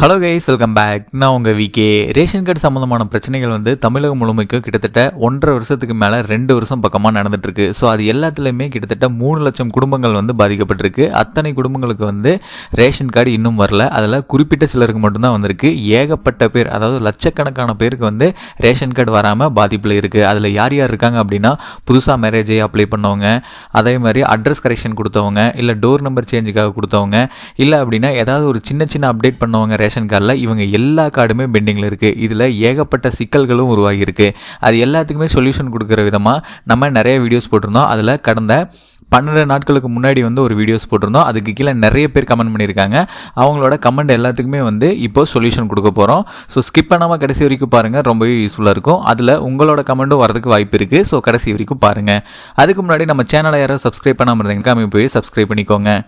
Hello guys, welcome back. நான் உங்கள் VK. Ration card சம்மந்தமான பிரச்சனைகள் வந்து தமிழகம் முழுமைக்கு கிட்டத்தட்ட 1.5 வருஷத்துக்கு மேலே 2 வருஷம் பக்கமாக நடந்துட்டுருக்கு. ஸோ அது எல்லாத்துலேயுமே கிட்டத்தட்ட 3 லட்சம் குடும்பங்கள் வந்து பாதிக்கப்பட்டிருக்கு. அத்தனை குடும்பங்களுக்கு வந்து ரேஷன் கார்டு இன்னும் வரல. அதில் குறிப்பிட்ட சிலருக்கு மட்டும்தான் வந்திருக்கு. ஏகப்பட்ட பேர், அதாவது லட்சக்கணக்கான பேருக்கு வந்து ரேஷன் கார்டு வராமல் பாதிப்பில் இருக்குது. அதில் யார் யார் இருக்காங்க அப்படின்னா, புதுசாக மேரேஜை அப்ளை பண்ணவங்க, அதே மாதிரி அட்ரஸ் கரெக்ஷன் கொடுத்தவங்க, இல்லை டோர் நம்பர் சேஞ்சுக்காக கொடுத்தவங்க, இல்லை அப்படின்னா ஏதாவது ஒரு சின்ன சின்ன அப்டேட் பண்ணவங்க ரேஷன் கார்டில். இவங்க எல்லா கார்டுமே பெண்டிங்கில் இருக்குது. இதில் ஏகப்பட்ட சிக்கல்களும் உருவாகியிருக்கு. அது எல்லாத்துக்குமே சொல்யூஷன் கொடுக்குற விதமாக நம்ம நிறைய வீடியோஸ் போட்டிருந்தோம். அதில் கடந்த 12 நாட்களுக்கு முன்னாடி வந்து ஒரு வீடியோஸ் போட்டிருந்தோம். அதுக்கு கீழே நிறைய பேர் கமெண்ட் பண்ணியிருக்காங்க. அவங்களோட கமெண்ட் எல்லாத்துக்குமே வந்து இப்போ சொல்யூஷன் கொடுக்க போகிறோம். ஸோ ஸ்கிப் பண்ணாமல் கடைசி வரைக்கும் பாருங்கள், ரொம்பவே யூஸ்ஃபுல்லாக இருக்கும். அதில் உங்களோட கமெண்ட்டும் வரதுக்கு வாய்ப்பு இருக்குது. ஸோ கடைசி வரைக்கும் பாருங்கள். அதுக்கு முன்னாடி நம்ம சேனலை யாராவது சப்ஸ்கிரைப் பண்ணாமல் இருந்தீங்கன்னா அவங்க போய் சப்ஸ்கிரைப் பண்ணிக்கோங்க.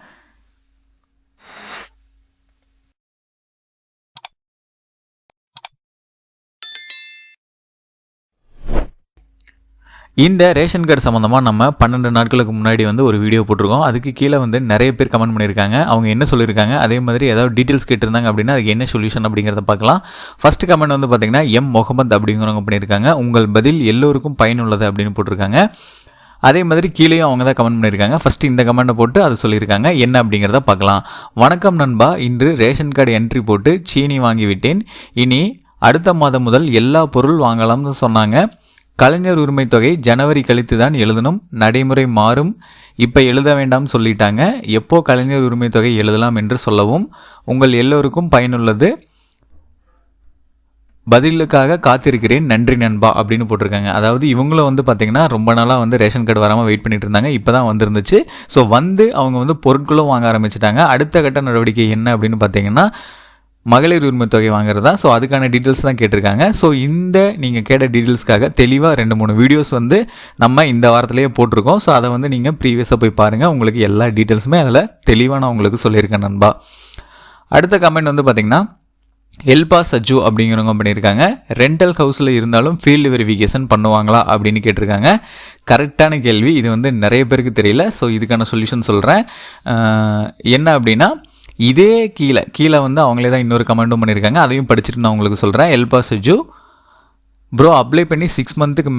இந்த ரேஷன் கார்டு சம்மந்தமாக நம்ம 12 நாட்களுக்கு முன்னாடி வந்து ஒரு வீடியோ போட்டிருக்கோம். அதுக்கு கீழே வந்து நிறைய பேர் கமெண்ட் பண்ணியிருக்காங்க. அவங்க என்ன சொல்லியிருக்காங்க, அதே மாதிரி ஏதாவது டீட்டெயில்ஸ் கேட்டிருந்தாங்க அப்படின்னா அதுக்கு என்ன சொல்யூஷன் அப்படிங்கிறத பார்க்கலாம். ஃபர்ஸ்ட் கமெண்ட் வந்து பார்த்தீங்கன்னா முகமது அப்படிங்கிறவங்க பண்ணியிருக்காங்க. உங்கள் பதில் எல்லோருக்கும் பயனுள்ளது அப்படின்னு போட்டிருக்காங்க. அதே மாதிரி கீழேயும் அவங்க தான் கமெண்ட் பண்ணியிருக்காங்க. ஃபஸ்ட்டு இந்த கமெண்ட்டை போட்டு அதை சொல்லியிருக்காங்க. என்ன அப்படிங்கிறத பார்க்கலாம். வணக்கம் நண்பா, இன்று ரேஷன் கார்டு என்ட்ரி போட்டு சீனி வாங்கிவிட்டேன். இனி அடுத்த மாதம் முதல் எல்லா பொருள் வாங்கலாம்னு சொன்னாங்க. கலைஞர் உரிமை தொகை ஜனவரி கழித்து தான் எழுதணும், நடைமுறை மாறும், இப்போ எழுத வேண்டாம் சொல்லிட்டாங்க. எப்போ கலைஞர் உரிமை தொகை எழுதலாம் என்று சொல்லவும். உங்கள் எல்லோருக்கும் பயனுள்ளது, பதிலுக்காக காத்திருக்கிறேன், நன்றி நண்பா அப்படின்னு போட்டிருக்காங்க. அதாவது இவங்களும் வந்து பார்த்திங்கன்னா ரொம்ப நாளாக வந்து ரேஷன் கார்டு வராமல் வெயிட் பண்ணிட்டு இருந்தாங்க. இப்போ தான் வந்துருந்துச்சு. ஸோ வந்து அவங்க வந்து பொருட்களும் வாங்க ஆரம்பிச்சிட்டாங்க. அடுத்த கட்ட நடவடிக்கை என்ன அப்படின்னு பார்த்தீங்கன்னா மகளிர் உரிமை தொகை வாங்குறதா. ஸோ அதுக்கான டீட்டெயில்ஸ் தான் கேட்டிருக்காங்க. ஸோ இந்த நீங்கள் கேட்ட டீட்டெயில்ஸ்க்காக தெளிவாக 2-3 வீடியோஸ் வந்து நம்ம இந்த வாரத்திலேயே போட்டிருக்கோம். ஸோ அதை வந்து நீங்கள் ப்ரீவியஸாக போய் பாருங்கள். உங்களுக்கு எல்லா டீட்டெயில்ஸுமே அதில் தெளிவாக நான் உங்களுக்கு சொல்லியிருக்கேன் நண்பா. அடுத்த கமெண்ட் வந்து பார்த்திங்கன்னா எல்பா சஜு அப்படிங்கிறவங்க பண்ணியிருக்காங்க. ரெண்டல் ஹவுஸில் இருந்தாலும் ஃபீல்டு வெரிஃபிகேஷன் பண்ணுவாங்களா அப்படின்னு கேட்டிருக்காங்க. கரெக்டான கேள்வி. இது வந்து நிறைய பேருக்கு தெரியல. ஸோ இதுக்கான சொல்யூஷன் சொல்கிறேன். என்ன அப்படின்னா, இதே கீழே வந்து அவங்களே தான் இன்னொரு கமெண்ட்டும் பண்ணியிருக்காங்க. அதையும் படிச்சுட்டு நான் உங்களுக்கு சொல்கிறேன். எல்பா சஜு ப்ரோ, அப்ளை பண்ணி 6 மந்த்துக்கு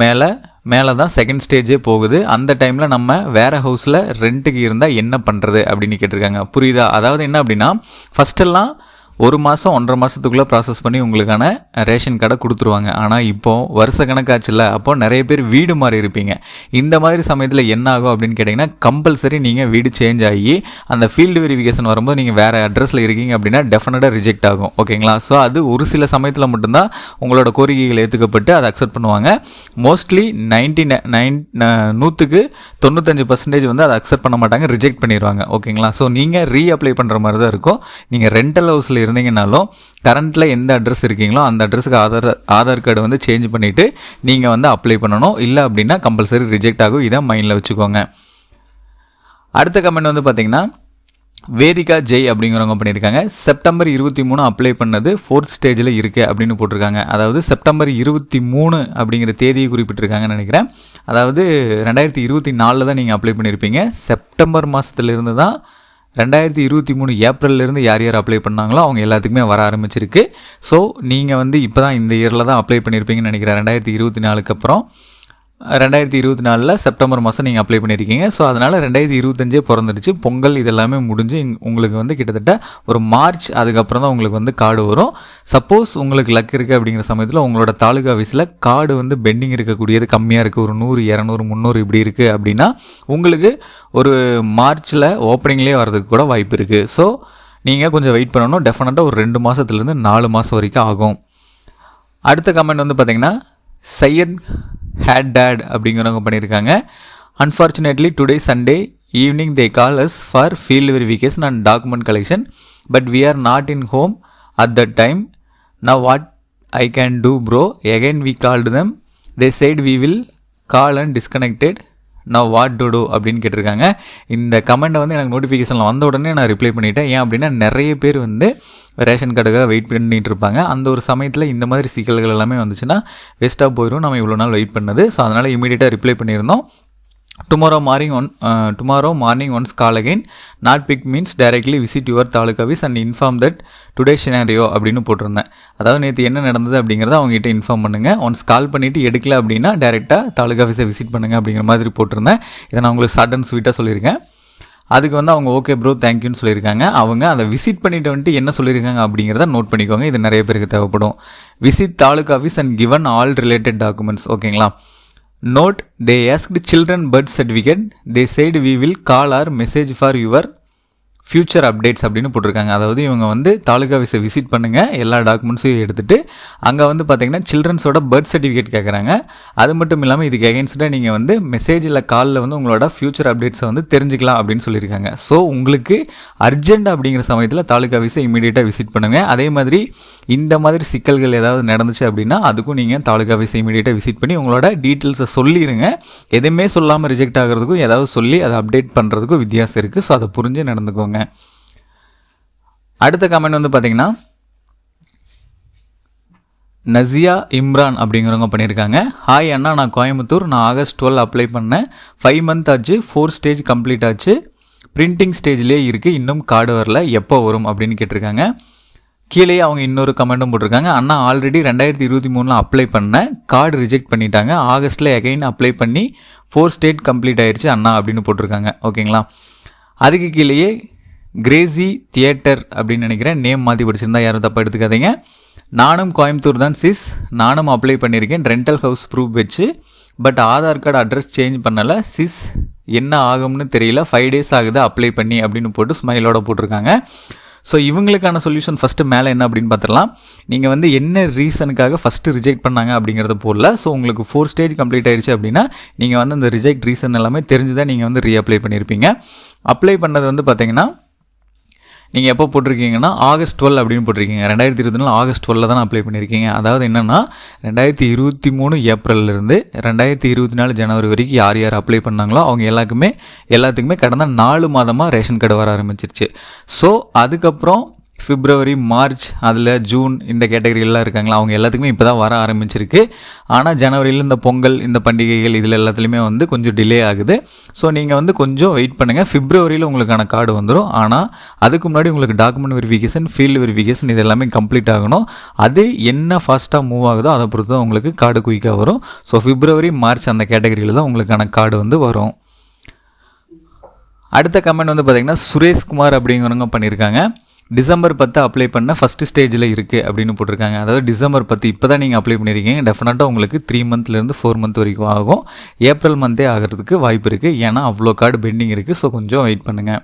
மேலே தான் செகண்ட் ஸ்டேஜே போகுது. அந்த டைமில் நம்ம வேறு ஹவுஸில் ரெண்ட்டுக்கு இருந்தால் என்ன பண்ணுறது அப்படின்னு கேட்டிருக்காங்க. புரியுதா? அதாவது என்ன அப்படின்னா, ஃபஸ்ட்டெல்லாம் 1 மாதம் 1.5 மாதத்துக்குள்ளே ப்ராசஸ் பண்ணி உங்களுக்கான ரேஷன் கார்டை கொடுத்துருவாங்க. ஆனால் இப்போது வருஷ கணக்காச்சுல, அப்போது நிறைய பேர் வீடு மாறி இருப்பீங்க. இந்த மாதிரி சமயத்தில் என்ன ஆகும் அப்படின்னு கேட்டிங்கன்னா, கம்பல்சரி நீங்கள் வீடு சேஞ்ச் ஆகி அந்த ஃபீல்டு வெரிஃபிகேஷன் வரும்போது நீங்கள் வேறு அட்ரஸில் இருக்கீங்க அப்படின்னா டெஃபினட்டாக ரிஜெக்ட் ஆகும். ஓகேங்களா? ஸோ அது ஒரு சில சமயத்தில் மட்டும்தான் உங்களோட கோரிக்கைகள் ஏற்றுக்கப்பட்டு அதை அக்செப்ட் பண்ணுவாங்க. மோஸ்ட்லி 95% வந்து அதை அக்செப்ட் பண்ண மாட்டாங்க, ரிஜெக்ட் பண்ணிடுவாங்க. ஓகேங்களா? ஸோ நீங்கள் ரீஅப்ளை பண்ணுற மாதிரி தான் இருக்கும். நீங்கள் ரெண்டல் ஹவுஸில் இருந்தீங்கனாலும் கரண்ட்டில் எந்த அட்ரஸ் இருக்கீங்களோ அந்த அட்ரஸுக்கு ஆதார் கார்டு வந்து சேஞ்ச் பண்ணிவிட்டு நீங்கள் வந்து அப்ளை பண்ணணும். இல்லை அப்படின்னா கம்பல்சரி ரிஜெக்ட் ஆகும். இதை மைண்டில் வச்சுக்கோங்க. அடுத்த கமெண்ட் வந்து பார்த்தீங்கன்னா வேதிகா ஜெய் அப்படிங்கிறவங்க பண்ணியிருக்காங்க. செப்டம்பர் 23 அப்ளை பண்ணது 4th ஸ்டேஜில் இருக்குது அப்படின்னு போட்டிருக்காங்க. அதாவது செப்டம்பர் 23 அப்படிங்கிற தேதியை குறிப்பிட்டிருக்காங்கன்னு நினைக்கிறேன். அதாவது 2024 தான் நீங்கள் அப்ளை பண்ணியிருப்பீங்க. செப்டம்பர் மாதத்துலேருந்து தான் 2023 ஏப்ரல்லேருந்து யார் யார் அப்ளை பண்ணாங்களோ அவங்க எல்லாத்துக்குமே வர ஆரம்பிச்சிருக்கு. ஸோ நீங்கள் வந்து இப்போ தான் இந்த இயரில் தான் அப்ளை பண்ணியிருப்பீங்கன்னு நினைக்கிறேன். 2024க்கு அப்புறம் 2024 செப்டம்பர் மாதம் நீங்கள் அப்ளை பண்ணியிருக்கீங்க. ஸோ அதனால் 2025 பிறந்துடுச்சு. பொங்கல் இதெல்லாமே முடிஞ்சு உங்களுக்கு வந்து கிட்டத்தட்ட ஒரு மார்ச் அதுக்கப்புறம் தான் உங்களுக்கு வந்து கார்டு வரும். சப்போஸ் உங்களுக்கு லக் இருக்குது அப்படிங்கிற சமயத்தில் உங்களோட தாலுகா ஆஃபீஸில் கார்டு வந்து பெண்டிங் இருக்கக்கூடியது கம்மியாக இருக்குது, ஒரு 100, 200, 300 இப்படி இருக்குது அப்படின்னா உங்களுக்கு ஒரு மார்ச்சில் ஓப்பனிங்லேயே வரதுக்கு கூட வாய்ப்பு இருக்குது. ஸோ நீங்கள் கொஞ்சம் வெயிட் பண்ணணும். டெஃபினட்டாக ஒரு 2 மாதத்துலேருந்து 4 மாதம் வரைக்கும் ஆகும். அடுத்த கமெண்ட் வந்து பார்த்திங்கன்னா சையத் ஹேட் டேட் அப்படிங்கிறவங்க பண்ணியிருக்காங்க. Unfortunately today Sunday evening they call us for field verification and document collection but we are not in home at that time. Now what I can do bro? Again we called them, they said we will call and disconnected. நான் what to அப்படின்னு கேட்டிருக்காங்க. இந்த கமெண்ட்டை வந்து எனக்கு நோட்டிஃபிகேஷனில் வந்த உடனே நான் ரிப்ளை பண்ணிவிட்டேன். ஏன் அப்படின்னா நிறைய பேர் வந்து ரேஷன் கார்டுக்காக வெயிட் பண்ணிட்டு இருப்பாங்க. அந்த ஒரு சமயத்தில் இந்த மாதிரி சிக்கல்கள் எல்லாமே வந்துச்சுன்னா வேஸ்ட்டாக போயிடும் நம்ம இவ்வளோ நாள் வெயிட் பண்ணது. ஸோ அதனால் இமீடியட்டாக ரிப்ளை பண்ணியிருந்தோம். tomorrow morning once call again, not pick means directly visit your taluka office and inform that today scenario அப்படின்னு போட்டிருந்தேன். அதாவது நேற்று என்ன நடந்தது அப்படிங்கிறத அவங்ககிட்ட இன்ஃபார்ம் பண்ணுங்கள். ஒன்ஸ் கால் பண்ணிவிட்டு எடுக்கல அப்படின்னா டேரெக்டாக தாலுகா ஆஃபீஸை விசிட் பண்ணுங்கள் அப்படிங்கிற மாதிரி போட்டிருந்தேன். இதை நான் உங்களுக்கு ஷார்ட் அண்ட் ஸ்வீட்டாக சொல்லியிருக்கேன். அதுக்கு வந்து அவங்க ஓகே ப்ரோ தேங்க்யூன்னு சொல்லியிருக்காங்க. அவங்க அதை விசிட் பண்ணிட்டு வந்துட்டு என்ன சொல்லியிருக்காங்க அப்படிங்கிறத நோட் பண்ணிக்கோங்க. இது நிறைய பேருக்கு தேவைப்படும். Visit taluka office and given all related documents. ஓகேங்களா? Note, they asked children birth certificate. They said we will call or message for your future updates அப்படின்னு போட்டிருக்காங்க. அதாவது இவங்க வந்து தாலுகா ஆஃபீஸை விசிட் பண்ணுங்கள், எல்லா டாக்குமெண்ட்ஸையும் எடுத்துகிட்டு அங்கே வந்து பார்த்தீங்கன்னா சில்ட்ரன்ஸோட பர்த் சர்டிஃபிகேட் கேட்குறாங்க. அது மட்டும் இல்லாமல் இதுக்கு எகென்ஸ்டாக நீங்கள் வந்து மெசேஜில் காலில் வந்து உங்களோட ஃபியூச்சர் அப்டேட்ஸை வந்து தெரிஞ்சுக்கலாம் அப்படின்னு சொல்லியிருக்காங்க. ஸோ உங்களுக்கு அர்ஜென்ட் அப்படிங்கிற சமயத்தில் தாலுகா ஆஃபீஸை இமீடியட்டாக விசிட் பண்ணுங்கள். அதே மாதிரி இந்த மாதிரி சிக்கல்கள் ஏதாவது நடந்துச்சு அப்படின்னா அதுக்கும் நீங்கள் தாலுகா ஆஃபீஸை இமீடியட்டாக விசிட் பண்ணி உங்களோட டீட்டெயில்ஸை சொல்லிடுங்க. எதுவுமே சொல்லாமல் ரிஜெக்ட் ஆகிறதுக்கும் ஏதாவது சொல்லி அதை அப்டேட் பண்ணுறதுக்கும் வித்தியாசம் இருக்குது. ஸோ அதை புரிஞ்சு நடந்துக்கோங்க. அடுத்த கமெண்ட் வந்து பார்த்தீங்கன்னா நசியா இம்ரான் அப்படிங்கிறவங்க பண்ணியிருக்காங்க. ஹாய் அண்ணா, நான் கோயம்புத்தூர். நான் ஆகஸ்ட் 12 அப்ளை பண்ணேன். 5 month ஆச்சு. 4 ஸ்டேஜ் கம்ப்ளீட் ஆச்சு. பிரிண்டிங் ஸ்டேஜ்லேயே இருக்குது, இன்னும் கார்டு வரல, எப்போ வரும் அப்படின்னு கேட்டிருக்காங்க. கீழே அவங்க இன்னொரு கமெண்ட்டும் போட்டிருக்காங்க. அண்ணா ஆல்ரெடி 2023 அப்ளை பண்ணேன், கார்டு ரிஜெக்ட் பண்ணிட்டாங்க. ஆகஸ்ட்டில் எகைன் அப்ளை பண்ணி 4 ஸ்டேஜ் கம்ப்ளீட் ஆயிடுச்சு அண்ணா அப்படின்னு போட்டிருக்காங்க. ஓகேங்களா? அதுக்கு கீழேயே கிரேசி தியேட்டர் அப்படின்னு நினைக்கிறேன், நேம் மாற்றி படிச்சிருந்தா யாரும் தப்பாக எடுத்துக்காதீங்க. நானும் கோயம்புத்தூர் தான் சிஸ், நானும் அப்ளை பண்ணியிருக்கேன் ரெண்டல் ஹவுஸ் ப்ரூஃப் வச்சு. But Aadhaar card address change பண்ணலை சிஸ், என்ன ஆகும்னு தெரியல, 5 days ஆகுது அப்ளை பண்ணி அப்படின்னு போட்டு ஸ்மைலோட போட்டிருக்காங்க. ஸோ இவங்களுக்கான சொல்யூஷன் ஃபஸ்ட்டு மேலே என்ன அப்படின்னு பார்த்துடலாம். நீங்கள் வந்து என்ன ரீசனுக்காக ஃபஸ்ட்டு ரிஜெக்ட் பண்ணாங்க அப்படிங்கிறத போடல. ஸோ உங்களுக்கு 4 ஸ்டேஜ் கம்ப்ளீட் ஆயிடுச்சு அப்படின்னா நீங்கள் வந்து அந்த ரிஜெக்ட் ரீசன் எல்லாமே தெரிஞ்சு தான் நீங்கள் வந்து ரீஅப்ளை பண்ணியிருப்பீங்க. அப்ளை பண்ணது வந்து பார்த்தீங்கன்னா நீங்கள் எப்போ போட்டிருக்கீங்கன்னா ஆகஸ்ட் 12 அப்படின்னு போட்டிருக்கீங்க. 2024 ஆகஸ்ட் 12 தான் அப்ளை பண்ணியிருக்கீங்க. அதாவது என்னென்னா 2023 ஏப்ரல்லேருந்து 2024 ஜனவரி வரைக்கும் யார் யார் அப்ளை பண்ணாங்களோ அவங்க எல்லாத்துக்குமே கடந்த 4 மாதமாக ரேஷன் கார்டு வர ஆரம்பிச்சிருச்சு. ஸோ அதுக்கப்புறம் பிப்ரவரி, மார்ச், அதில் ஜூன் இந்த கேட்டகரியெல்லாம் இருக்காங்களா அவங்க எல்லாத்துக்குமே இப்போ தான் வர ஆரம்பிச்சிருக்கு. ஆனால் ஜனவரியில் இந்த பொங்கல் இந்த பண்டிகைகள் இதில் எல்லாத்துலேயுமே வந்து கொஞ்சம் டிலே ஆகுது. ஸோ நீங்கள் வந்து கொஞ்சம் வெயிட் பண்ணுங்கள், பிப்ரவரியில் உங்களுக்கான கார்டு வந்துடும். ஆனால் அதுக்கு முன்னாடி உங்களுக்கு டாக்குமெண்ட் வெரிஃபிகேஷன், ஃபீல்டு வெரிஃபிகேஷன் இது எல்லாமே கம்ப்ளீட் ஆகணும். அது என்ன ஃபாஸ்ட்டாக மூவ் ஆகுதோ அதை பொறுத்து தான் உங்களுக்கு கார்டு குயிக்காக வரும். ஸோ பிப்ரவரி, மார்ச் அந்த கேட்டகரியில் தான் உங்களுக்கான கார்டு வந்து வரும். அடுத்த கமெண்ட் வந்து பார்த்திங்கன்னா சுரேஷ்குமார் அப்படிங்கிறவங்க பண்ணியிருக்காங்க. டிசம்பர் 10 அப்ளை பண்ண ஃபஸ்ட்டு ஸ்டேஜில் இருக்குது அப்படின்னு போட்டிருக்காங்க. அதாவது டிசம்பர் 10 இப்போ தான் நீங்கள் அப்ளை பண்ணியிருக்கீங்க. டெஃபினட்டாக உங்களுக்கு 3 monthலேருந்து 4 month வரைக்கும் ஆகும். ஏப்ரல் மந்த்தே ஆகிறதுக்கு வாய்ப்பு இருக்குது, ஏன்னா அவ்வளோ கார்டு பெண்டிங் இருக்குது. ஸோ கொஞ்சம் வெயிட் பண்ணுங்கள்.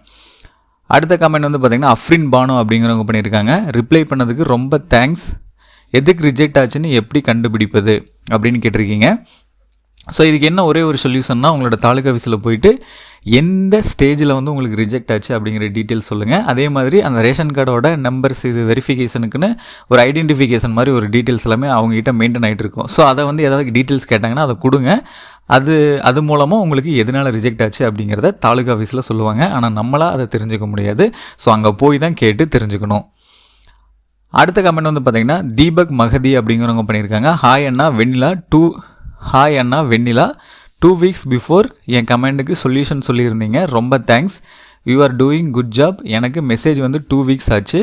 அடுத்த கமெண்ட் வந்து பார்த்திங்கன்னா அஃப்ரின் பானு அப்படிங்கிறவங்க பண்ணியிருக்காங்க. ரிப்ளை பண்ணதுக்கு ரொம்ப தேங்க்ஸ். எதுக்கு ரிஜெக்ட் ஆச்சுன்னு எப்படி கண்டுபிடிப்பது அப்படின்னு கேட்டிருக்கீங்க. ஸோ இதுக்கு என்ன ஒரே ஒரு சொல்யூஷன்னா உங்களோட தாலுகா ஆஃபீஸில் போயிட்டு எந்த ஸ்டேஜில் வந்து உங்களுக்கு ரிஜெக்ட் ஆச்சு அப்படிங்கிற டீட்டெயில்ஸ் சொல்லுங்கள். அதே மாதிரி அந்த ரேஷன் கார்டோட நம்பர்ஸ் இது வெரிஃபிகேஷனுக்குன்னு ஒரு ஐடென்டிஃபிகேஷன் மாதிரி ஒரு டீட்டெயில்ஸ் எல்லாமே அவங்ககிட்ட மெயின்டைன் ஆகிட்டு இருக்கும். ஸோ அதை வந்து ஏதாவது டீட்டெயில்ஸ் கேட்டாங்கன்னா அதை கொடுங்க. அது மூலமாக உங்களுக்கு எதனால் ரிஜெக்ட் ஆச்சு அப்படிங்கிறத தாலுகா ஆஃபீஸில் சொல்லுவாங்க. ஆனால் நம்மளாக அதை தெரிஞ்சுக்க முடியாது. ஸோ அங்கே போய் தான் கேட்டு தெரிஞ்சுக்கணும். அடுத்த கமெண்ட் வந்து பார்த்திங்கன்னா தீபக் மகதி அப்படிங்கிறவங்க பண்ணியிருக்காங்க. ஹாய் அண்ணா வெண்ணிலா 2 weeks பிஃபோர் என் கமெண்ட்டுக்கு சொல்யூஷன் சொல்லியிருந்தீங்க, ரொம்ப thanks. You are doing good job. எனக்கு மெசேஜ் வந்து 2 weeks ஆச்சு.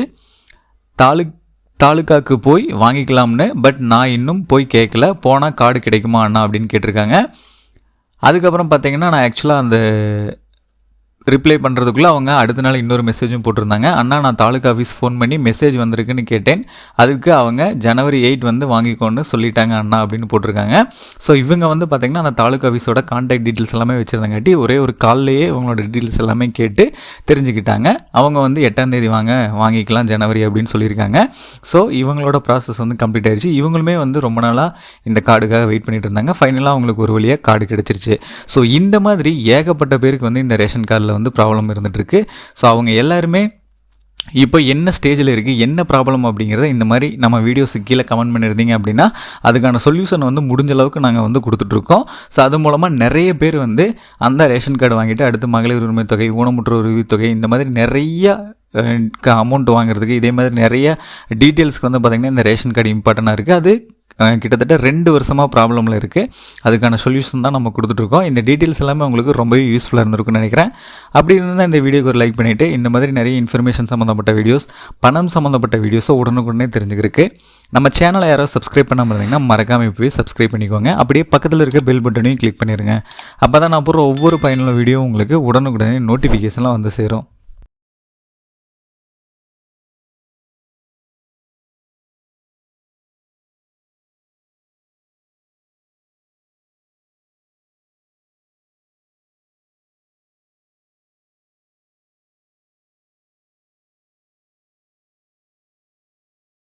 தாலுக்காக்கு போய் வாங்கிக்கலாம்னு, பட் நான் இன்னும் போய் கேட்கல. போனால் கார்டு கிடைக்குமா அண்ணா அப்படின்னு கேட்டிருக்காங்க. அதுக்கப்புறம் பார்த்தீங்கன்னா நான் ஆக்சுவலாக அந்த ரிப்ளை பண்ணுறதுக்குள்ளே அவங்க அடுத்த நாள் இன்னொரு மெசேஜும் போட்டிருந்தாங்க. அண்ணா நான் தாலுகா ஆஃபீஸ் ஃபோன் பண்ணி மெசேஜ் வந்திருக்குன்னு கேட்டேன், அதுக்கு அவங்க ஜனவரி 8 வந்து வாங்கிக்கோன்னு சொல்லிட்டாங்க அண்ணா அப்படின்னு போட்டிருக்காங்க. ஸோ இவங்க வந்து பார்த்திங்கன்னா அந்த தாலுகா ஆஃபீஸோட கான்டாக்ட் டீட்டெயில்ஸ் எல்லாமே வச்சுருந்தாங்காட்டி ஒரே ஒரு கால்லையே அவங்களோட டீட்டெயில்ஸ் எல்லாமே கேட்டு தெரிஞ்சுக்கிட்டாங்க. அவங்க வந்து 8ஆம் தேதி வாங்கிக்கலாம் ஜனவரி அப்படின்னு சொல்லியிருக்காங்க. ஸோ இவங்களோட ப்ராசஸ் வந்து கம்ப்ளீட் ஆயிடுச்சு. இவங்களுமே வந்து ரொம்ப நாளாக இந்த கார்டுக்காக வெயிட் பண்ணிட்டு இருந்தாங்க. ஃபைனலாக அவங்களுக்கு ஒரு வழியாக கார்டு கிடச்சிருச்சு. ஸோ இந்த மாதிரி ஏகப்பட்ட பேருக்கு வந்து இந்த ரேஷன் கார்டில் வந்து ப்ராப்ளம் இருந்துகிட்ருக்கு. ஸோ அவங்க எல்லாருமே இப்போ என்ன ஸ்டேஜில் இருக்குது, என்ன ப்ராப்ளம் அப்படிங்கிறத இந்த மாதிரி நம்ம வீடியோஸுக்கு கீழே கமெண்ட் பண்ணியிருந்தீங்க அப்படின்னா அதுக்கான சொல்யூஷன் வந்து முடிஞ்ச அளவுக்கு நாங்கள் வந்து கொடுத்துட்ருக்கோம். ஸோ அது மூலமாக நிறைய பேர் வந்து அந்த ரேஷன் கார்டு வாங்கிட்டு அடுத்து மகளிர் உரிமை தொகை, ஊனமுற்றோர் உதவித்தொகை இந்த மாதிரி நிறைய அமௌண்ட் வாங்குறதுக்கு இதே மாதிரி நிறைய டீட்டெயில்ஸ்க்கு வந்து பார்த்திங்கன்னா இந்த ரேஷன் கார்டு இம்பார்ட்டண்ட்டாக இருக்குது. அது கிட்டத்தட்ட 2 வருஷமாக ப்ராப்ளமில் இருக்குது. அதுக்கான சொல்யூஷன் தான் நம்ம கொடுத்துட்ருக்கோம். இந்த டீட்டெயில்ஸ் எல்லாமே உங்களுக்கு ரொம்பவே யூஸ்ஃபுல்லாக இருந்திருக்குன்னு நினைக்கிறேன். அப்படி இருந்தால் இந்த வீடியோக்கு ஒரு லைக் பண்ணிவிட்டு இந்த மாதிரி நிறைய இன்ஃபர்மேஷன் சம்மந்தப்பட்ட வீடியோஸ், பணம் சம்மந்தப்பட்ட வீடியோஸை உடனுக்குடனே தெரிஞ்சுக்கிறதுக்கு நம்ம சேனலை யாராவது சப்ஸ்கிரைப் பண்ணாமல் இருந்தீங்கன்னா மறக்காமல் போய் சப்ஸ்கிரைப் பண்ணிக்கோங்க. அப்படியே பக்கத்தில் இருக்க பெல் பட்டனையும் கிளிக் பண்ணிடுங்க. அப்போ தான் நான் போகிற ஒவ்வொரு பயனுள்ள வீடியோ உங்களுக்கு உடனுக்குடனே நோட்டிஃபிகேஷன்லாம் வந்து சேரும்.